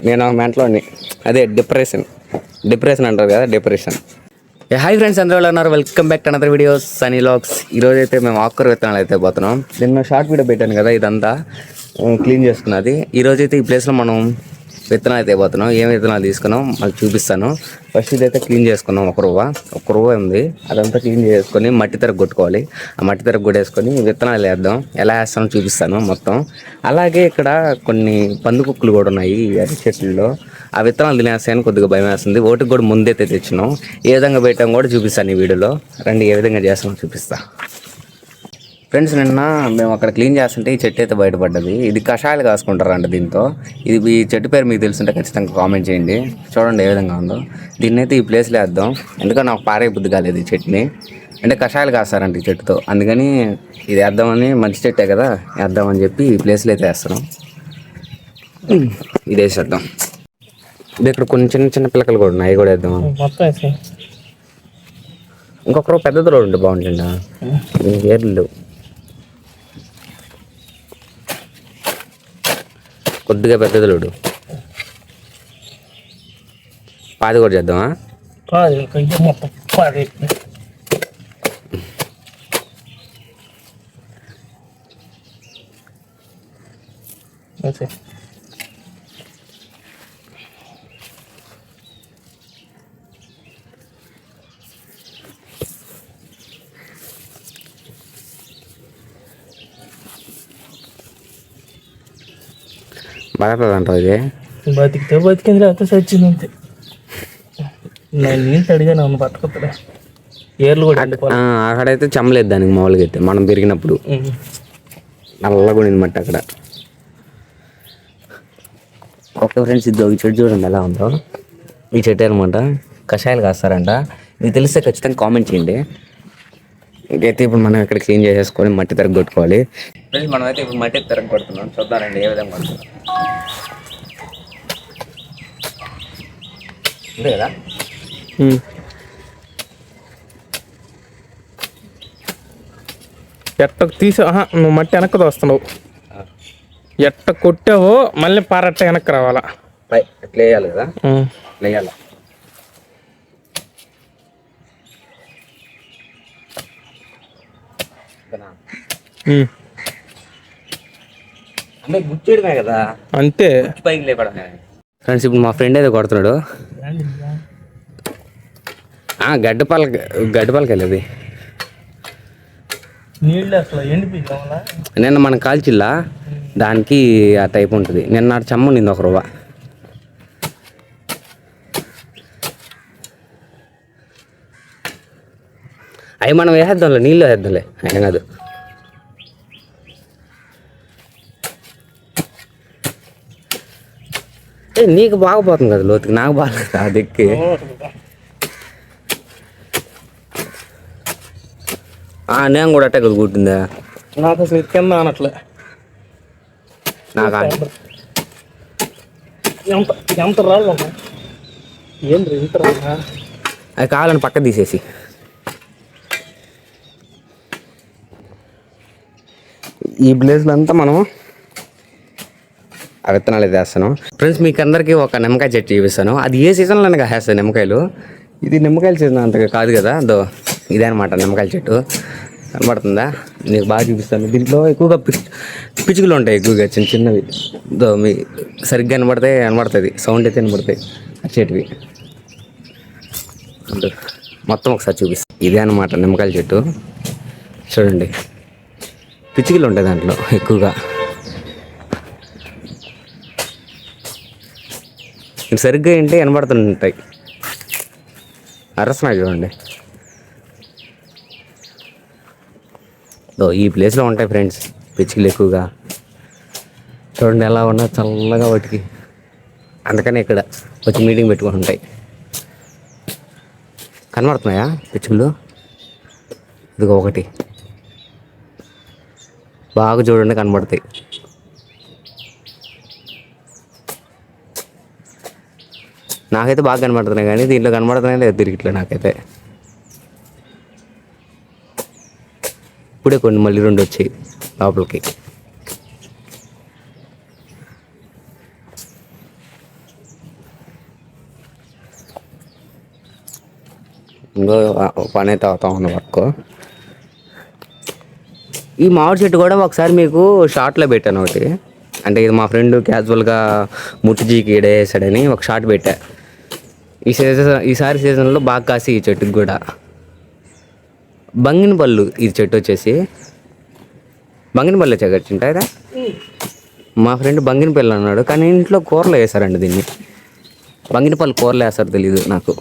నేను ఒక మెంటలోని. అదే డిప్రెషన్ అంటారు కదా, డిప్రెషన్. హాయ్ ఫ్రెండ్స్, అందరూ ఎలా ఉన్నారు? Welcome back to another videos Sunny vlogs. ఈరోజు అయితే మేము ఆకుకూర విత్తనాలు అయితే పోతున్నాం. నిన్న షార్ట్ వీడియో పెట్టాను కదా, ఇదంతా క్లీన్ చేసుకున్నది. ఈరోజు అయితే ఈ ప్లేస్లో మనం విత్తనాలు అయితే పోతున్నాం. ఏం విత్తనాలు తీసుకున్నాం మళ్ళీ చూపిస్తాను. ఫస్ట్ ఇదైతే క్లీన్ చేసుకున్నాం. ఒక రువ్వ ఉంది, అదంతా క్లీన్ చేసుకొని మట్టి తరకు కొట్టుకోవాలి. ఆ మట్టి తరకు కొట్టేసుకొని విత్తనాలు వేద్దాం. ఎలా వేస్తామో చూపిస్తాను మొత్తం. అలాగే ఇక్కడ కొన్ని పందుకుక్కలు కూడా ఉన్నాయి అరటి చెట్లలో. ఆ విత్తనాలు తినేస్తాయని కొద్దిగా భయం వేస్తుంది. ఓటుకు కూడా ముందైతే తెచ్చినాం. ఏ విధంగా పెట్టాం కూడా చూపిస్తాను ఈ వీడియోలో. రండి, ఏ విధంగా చేస్తామో చూపిస్తా. ఫ్రెండ్స్, నిన్న మేము అక్కడ క్లీన్ చేస్తుంటే ఈ చెట్టు అయితే బయటపడ్డది. ఇది కషాయాలు కాసుకుంటారంట దీంతో. ఇది ఈ చెట్టు పేరు మీకు తెలుసుంటే ఖచ్చితంగా కామెంట్ చేయండి. చూడండి ఏ విధంగా ఉందో. దీన్ని అయితే ఈ ప్లేస్లో వేద్దాం. ఎందుకంటే నాకు పారే బుద్ధి కాలేదు ఈ చెట్టుని. అంటే కషాయాలు కాస్తారంట ఈ చెట్టుతో, అందుకని ఇది వేద్దామని. మంచి చెట్టే కదా, వేద్దామని చెప్పి ఈ ప్లేస్లో అయితే వేస్తున్నాం. ఇది వేసేద్దాం. ఇది ఇక్కడ కొన్ని చిన్న చిన్న పిల్లకలు కూడా ఉన్నాయి, అవి కూడా వేద్దాం. ఇంకొకరు పెద్దది రోడ్డు ఉంటే బాగుంటుందా? ఏర్లు కొద్దిగా పెద్దది లోడు పాది కూడా చేద్దామా? బాగుంటుంది. ఇది బతికితే బతికింది, లేకపోతే చచ్చింది అంతే. నేను నీళ్ళు అడిగాను, అవును బతకప్పుడే. ఏర్లు కూడా అక్కడైతే చెమ్మలేదు దానికి. మామూలుగా అయితే మనం పెరిగినప్పుడు నల్లగా ఉండింది మట్టి అక్కడ. ఓకే ఫ్రెండ్స్, ఇది ఈ చెట్టు చూడండి ఎలా ఉందో. ఈ చెట్టు అనమాట కషాయాలు కాస్తారంట. మీకు తెలిస్తే ఖచ్చితంగా కామెంట్ చేయండి. ఇంకైతే ఇప్పుడు మనం ఇక్కడ క్లీన్ చేసేసుకొని మట్టి తరగ కొట్టుకోవాలి. ఫ్రెండ్స్, మనం అయితే ఇప్పుడు మట్టి తరగ కొడుతున్నాం. చూద్దానండి ఏ విధంగా కొడుతున్నాం. ఉంది కదా, ఎట్టకు తీసా. నువ్వు మట్టి వెనక్కి వస్తున్నావు. ఎట్ట కొట్టావో మళ్ళీ పారట్ట వెనక్కి రావాలా. ఎట్లా వేయాలి కదా, వేయాలి. అంటే గుచ్చేయడమే కదా, అంతే. పైకి లేపడమే. ఫ్రెండ్స్, ఇప్పుడు మా ఫ్రెండ్ ఏదో కొడుతున్నాడు. గడ్డపాలకి వెళ్ళేది నీళ్ళు అసలు ఎండిపోయి నిన్న మనం కాల్చిల్లా, దానికి ఆ టైప్ ఉంటుంది. నిన్న చెమ్మ నింది ఒక రవ్వ. అవి మనం వేసేద్దాంలే, నీళ్ళు వేసేద్దాంలే, అయినా కాదు. నీకు బాగుపోతుంది కదా లోతుకి, నాకు బాగాలేదు ఆ దిక్కి. నేను కూడా అట్టే కదా కూర్చుందా. నాకు అసలు కింద అనట్లే. నాకు ఎంత రాళ్ళు ఏంటి ఇంత రా. అది కావాలని పక్క తీసేసి ఈ ప్లేస్లో అంతా మనం ఆ విత్తనాలు అయితే వేస్తాను. ఫ్రెండ్స్, మీకు అందరికీ ఒక నిమ్మకాయ చెట్టు చూపిస్తాను. అది ఏ సీజన్లో కాస్తాయి నిమ్మకాయలు. ఇది నిమ్మకాయల సీజన్ అంతగా కాదు కదా. ఇదే అనమాట నిమ్మకాయల చెట్టు. కనబడుతుందా? నీకు బాగా చూపిస్తాను. దీంట్లో ఎక్కువగా పిచ్చుకలు ఉంటాయి, ఎక్కువగా చిన్న చిన్నవి. మీ సరిగ్గా కనబడుతుంది, సౌండ్ అయితే వినబడతాయి చెట్టువి. మొత్తం ఒకసారి చూపిస్తాను. ఇదే అనమాట నిమ్మకాయల చెట్టు. చూడండి, పిచ్చుకలు ఉంటాయి దాంట్లో ఎక్కువగా. సరిగ్గా ఏంటి కనబడుతుంటాయి. అరసనాయి చూడండి. ఈ ప్లేస్లో ఉంటాయి ఫ్రెండ్స్ పిచ్చుకలు ఎక్కువగా. చూడండి ఎలా ఉన్నా చల్లగా వాటికి. అందుకని ఇక్కడ వచ్చి మీటింగ్ పెట్టుకుని ఉంటాయి. కనబడుతున్నాయా పిచ్చుకలు? ఇదిగో ఒకటి బాగా చూడండి కనబడతాయి. నాకైతే బాగా కనబడుతున్నాయి, కానీ దీంట్లో కనబడుతున్నాయి లేదు తిరిగిట్లే నాకైతే. ఇప్పుడే కొన్ని మళ్ళీ 2 వచ్చాయి లోపలికి. ఇంకో పని అయితే అవుతా ఉంది వర్క్. ఈ మామిడి చెట్టు కూడా ఒకసారి మీకు షార్ట్లో పెట్టాను ఒకటి. అంటే ఇది మా ఫ్రెండ్ క్యాజువల్గా ముట్టిజీకి వేసాడని ఒక షార్ట్ పెట్టా. ఈసారి సీజన్లో బాగా కాసి ఈ చెట్టుకి కూడా. బంగినపల్లు ఈ చెట్టు వచ్చేసి బంగినపల్లి చెట్టు కదా. మా ఫ్రెండ్ బంగినపల్లి అన్నాడు, కానీ ఇంట్లో కూరలో వేసారండి దీన్ని. బంగినపల్లి కూరలో వేస్తారు తెలీదు నాకు.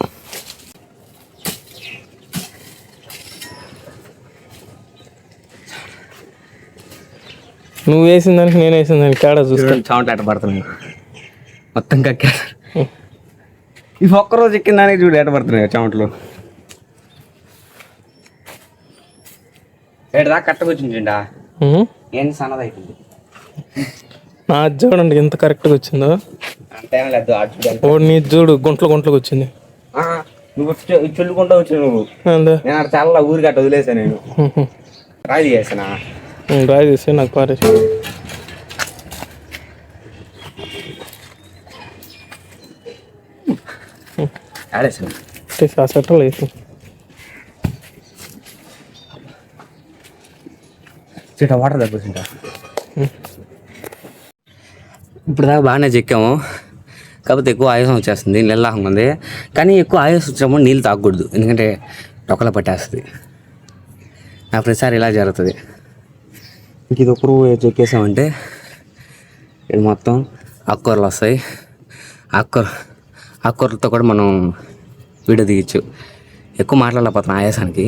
నువ్వు వేసిన దానికి నేను వేసిన దానికి తేడా చూసుకొని చావటాట పడుతున్నాయి మొత్తం కక్కా. ఈ ఒక్కరోజు ఎక్కిన దానికి చూడు ఎట పడుతున్నాయి చెమటలు. ఏడదా కట్టకొచ్చిండా ఏం సన్నది అయిపోయింది. నా చూడండి ఎంత కరెక్ట్గా వచ్చిందో. అంతేం లేదు ఓ నీ చూడు గుంటలు గుంటలకు వచ్చింది. నువ్వు చెల్లుకుంటా వచ్చావు నువ్వు. నేను అక్కడ చాలా ఊరికి అట్ట వదిలేసా. నేను రాయి చేసానా రాయి తీసి నాకు పారేసి ఆడేసాను ఆ సెట్టలు వేసి చీట వాటర్ తగ్గుతుంటా. ఇప్పుడు దాకా బాగానే చెక్కాము, కాకపోతే ఎక్కువ ఆయాసం వచ్చేస్తుంది, నీళ్ళలాగా ఉంది. కానీ ఎక్కువ ఆయాసం వచ్చినప్పుడు నీళ్ళు తాగకూడదు, ఎందుకంటే డొక్కల పట్టేస్తుంది. నాకు ప్రతిసారి ఇలా జరుగుతుంది. ఇంక ఇది ఒకరు చెక్కేసామంటే ఇది మొత్తం ఆకుకూరలు వస్తాయి. ఆకుకూరలతో కూడా మనం వీడియో తీయచ్చు. ఎక్కువ మాట్లాడలేకపోతున్నాం ఆయాసానికి.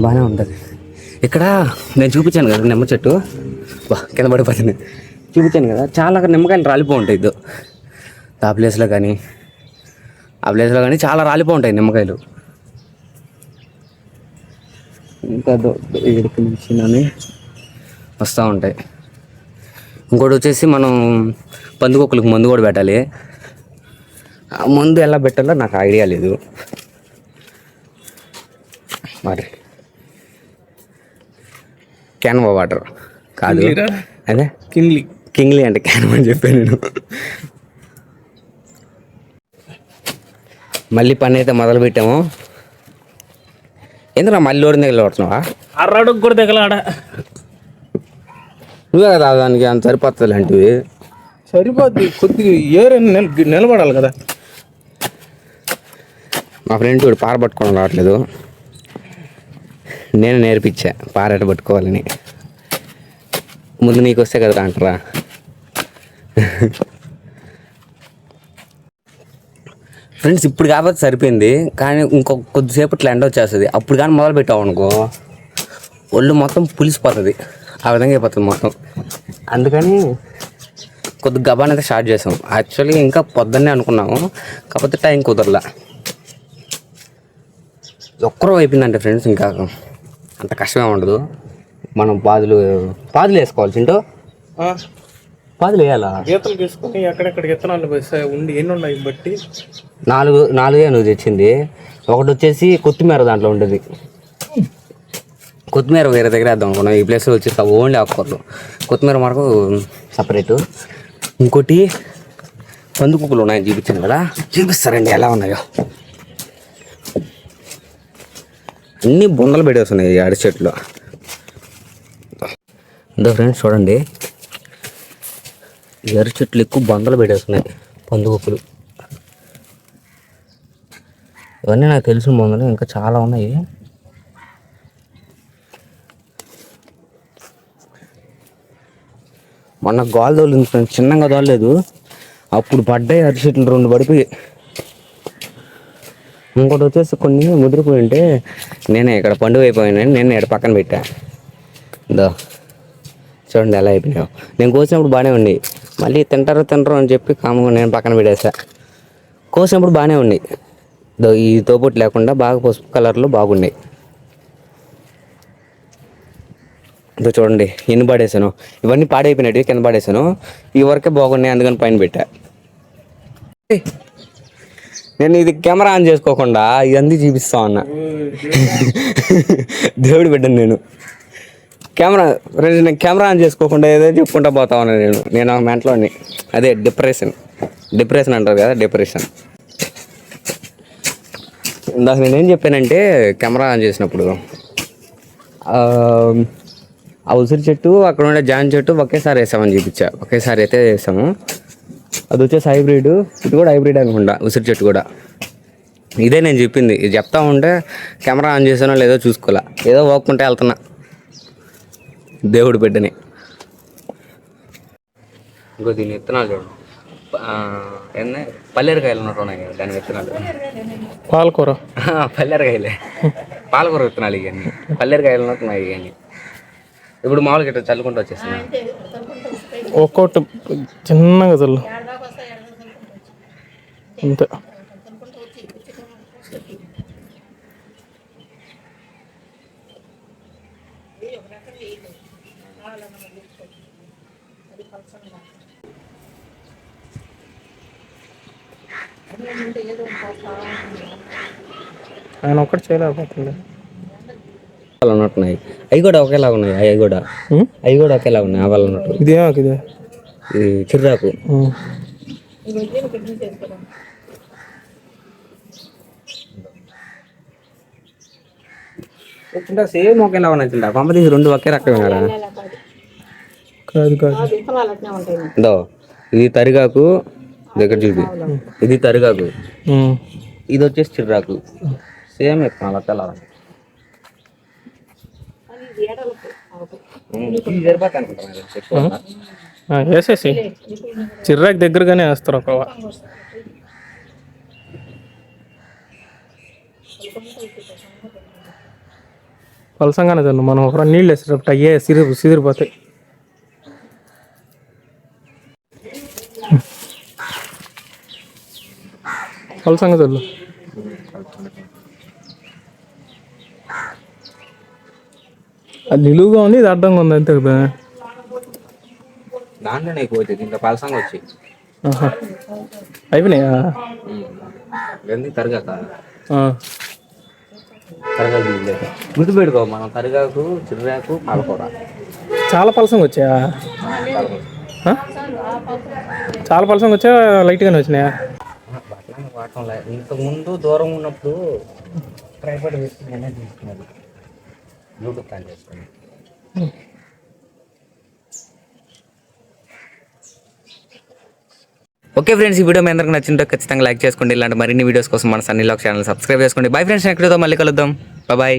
బాగానే ఉంటుంది. ఇక్కడ నేను చూపించాను కదా నిమ్మ చెట్టు, కింద పడిపోతుంది. చూపించాను కదా, చాలా నిమ్మకాయలు రాలిపో ఉంటాయి. ఆ ప్లేస్లో కానీ చాలా రాలిపో ఉంటాయి నిమ్మకాయలు. ఇంకా ఇక్కడికి నుంచి వస్తూ ఉంటాయి. ఇంకోటి వచ్చేసి మనం పందికొక్కులకు మందు కూడా పెట్టాలి. ఆ మందు ఎలా పెట్టాలో నాకు ఐడియా లేదు. మరి క్యాన్వా వాటర్ కాదు, అదే కింగ్లీ అంటే క్యాన్వా అని చెప్పాను నేను. మళ్ళీ పని అయితే మొదలు పెట్టాము. ఎందుకు మళ్ళీ లోడి దగ్గర పడుతున్నావా? అర్రాడుకు కూడా దిగలాడ. నువ్వే కదా దానికి అంత సరిపోతుంది లాంటివి. సరిపోద్ది, కొద్దిగా ఏరైనా నిలబడాలి కదా. మా ఫ్రెండ్ చూడు పార పట్టుకోవడం రావట్లేదు, నేను నేర్పించా పారెట పట్టుకోవాలని. ముందు నీకు వస్తే కదా అంటారా. ఫ్రెండ్స్ ఇప్పుడు కాబట్టి సరిపోయింది, కానీ కొద్దిసేపట్లో ఎండ వచ్చేస్తుంది. అప్పుడు కానీ మొదలు పెట్టావు అనుకో ఒళ్ళు మొత్తం పులిసిపోతుంది, ఆ విధంగా అయిపోతుంది మొత్తం. అందుకని కొద్దిగా గబాన్ అయితే స్టార్ట్ చేసాం. యాక్చువల్లీ ఇంకా పొద్దున్నే అనుకున్నాము, కాకపోతే టైం కుదరలా. ఒక్కరో అయిపోయిందంటే ఫ్రెండ్స్, ఇంకా అంత కష్టమే ఉండదు. మనం పాదులు వేసుకోవాలి. చింటూ పాదులు వేయాలా? గీతలు తీసుకొని ఎక్కడెక్కడ విత్తనాలు ఉండి ఎన్ని ఉన్నాయి బట్టి నాలుగే నువ్వు తెచ్చింది. ఒకటి వచ్చేసి కొత్తిమీర దాంట్లో ఉండేది. కొత్తిమీర వేరే దగ్గర వేద్దాం అనుకున్నాం. ఈ ప్లేస్లో వచ్చేసి ఓన్లీ ఆకుకూరలు, కొత్తిమీర మనకు సపరేటు. ఇంకోటి పందుకుక్కలు ఉన్నాయని చూపించాను కదా, చూపిస్తారండి ఎలా ఉన్నాయో. అన్నీ బొందలు పెట్టేస్తున్నాయి ఈ అరటి చెట్లు. అంతే ఫ్రెండ్స్ చూడండి, ఈ అరటి చెట్లు ఎక్కువ బొందలు పెట్టేస్తున్నాయి పందుకుక్కలు. ఇవన్నీ నాకు తెలిసిన బొందలు, ఇంకా చాలా ఉన్నాయి. మొన్న గాలి తోలింది ఫ్రెండ్స్, చిన్నగా తోలలేదు, అప్పుడు పడ్డాయి అరటి చెట్లు 2 పడిపోయి. ఇంకోటి వచ్చేసి కొన్ని ముదిరిపోయి ఉంటే నేనే ఇక్కడ పండుగ అయిపోయినాయని నేను ఇక్కడ పక్కన పెట్టా. దో చూడండి ఎలా అయిపోయినావు. నేను కోసినప్పుడు బాగానే ఉన్నాయి, మళ్ళీ తింటారో అని చెప్పి కాముగా నేను పక్కన పెట్టేసా. కోసినప్పుడు బాగానే ఉన్నాయి, దో ఈ తోపుట్టు లేకుండా బాగా పసుపు కలర్లో బాగున్నాయి. ఇదో చూడండి ఎన్ని పడేసాను, ఇవన్నీ పాడైపోయినట్టు కింద పడేసాను. ఈ వరకే బాగున్నాయి, అందుకని పైన పెట్టా. నేను ఇది కెమెరా ఆన్ చేసుకోకుండా ఇవన్నీ చూపిస్తా ఉన్నా. దేవుడు బిడ్డను నేను. నేను కెమెరా ఆన్ చేసుకోకుండా ఏదో చెప్పుకుంటా పోతా ఉన్నా. నేను మెంటలోని, అదే డిప్రెషన్ అంటారు కదా, డిప్రెషన్. ఇందాక నేనేం చెప్పానంటే కెమెరా ఆన్ చేసినప్పుడు ఆ ఉసిరి చెట్టు అక్కడ ఉండే జాన్ చెట్టు ఒకేసారి వేసామని చూపించా. ఒకేసారి అయితే వేసాము. అది వచ్చేసి హైబ్రిడ్, ఇది కూడా హైబ్రిడ్ అనుకుంటా ఉసిరి చెట్టు కూడా. ఇదే నేను చెప్పింది. ఇది చెప్తా ఉంటే కెమెరా ఆన్ చేసానో లేదో చూసుకోలే, ఏదో ఓపుకుంటే వెళ్తున్నా దేవుడి బిడ్డని. ఇంకో దీని విత్తనాలు చూడండి, ఏంది పల్లేరుకాయలు ఉన్నట్టు ఉన్నాయి కదా దాని విత్తనాలు. పాలకూర పల్లేరుకాయలే, పాలకూర విత్తనాలు ఇవన్నీ. పల్లేరుకాయలు ఉన్నట్టు ఉన్నాయి ఇవన్నీ. ఇప్పుడు మామూలుగా ఇట్లా చల్లుకుంటూ వచ్చేస్తున్నాయి. ఒక్కొక్కటి చిన్నగా చల్లు అంతే. ఆయన ఒక్కటి చేయలేకపోతుంది. ఉన్నట్టున్నాయి అవి కూడా ఒకేలా ఉన్నాయి. అవి కూడా ఒకేలా ఉన్నాయి. ఆవాలు ఉన్నట్టు. ఇదే ఇది చిర్రాకు. సేమ్ ఒకేలా ఉన్నాయి. తింటా పంప తీసి రెండు ఒకే రకమేనారా? కాదు, ఇది తరిగాకు దగ్గర చూపి. ఇది తరిగాకు, ఇది వచ్చేసి చిర్రాకు. సేమ్ ఎక్కువ ఒకేలా వేసేసి చిర్రాకు దగ్గరగానే వేస్తారు. ఒక పలసంగానే చల్లు. మనం ఒక నీళ్ళు వేసేటప్పుడు అయ్యే సిదిరిపోతాయి. పలసంగా చల్లు. అది నిలువుగా ఉంది, ఇది అడ్డంగా ఉంది అంతే కదా. దాంట్లోనే ఎక్కువ వచ్చేది, ఇంకా పలసంగా వచ్చి అయిపోయినాయా? తరగాక గుర్తుపెట్టుకో, మనం తరిగాకు, చిర్రాకు, పాలకూర చాలా పలసంగా వచ్చాయా? చాలా పలసంగా వచ్చా, లైట్గానే వచ్చినాయా? వాటంలో ఇంతకుముందు దూరం ఉన్నప్పుడు ట్రైపాడ్ వేసి నేనే తీసుకున్నాను, బ్లూటూత్ ఆన్ చేసుకుని. ఓకే ఫ్రెండ్స్, ఈ వీడియో మీ అందరికి నచ్చిందో ఖచ్చితంగా లైక్ చేసుకోండి. ఇలాంటి మరిన్ని వీడియోస్ కోసం మన సన్నీ లాక్స్ ఛానల్ సబ్స్క్రైబ్ చేసుకోండి. బై ఫ్రెండ్స్, నెక్స్ట్ వీడియోతో మళ్ళీ కలుద్దాం. బాయ్.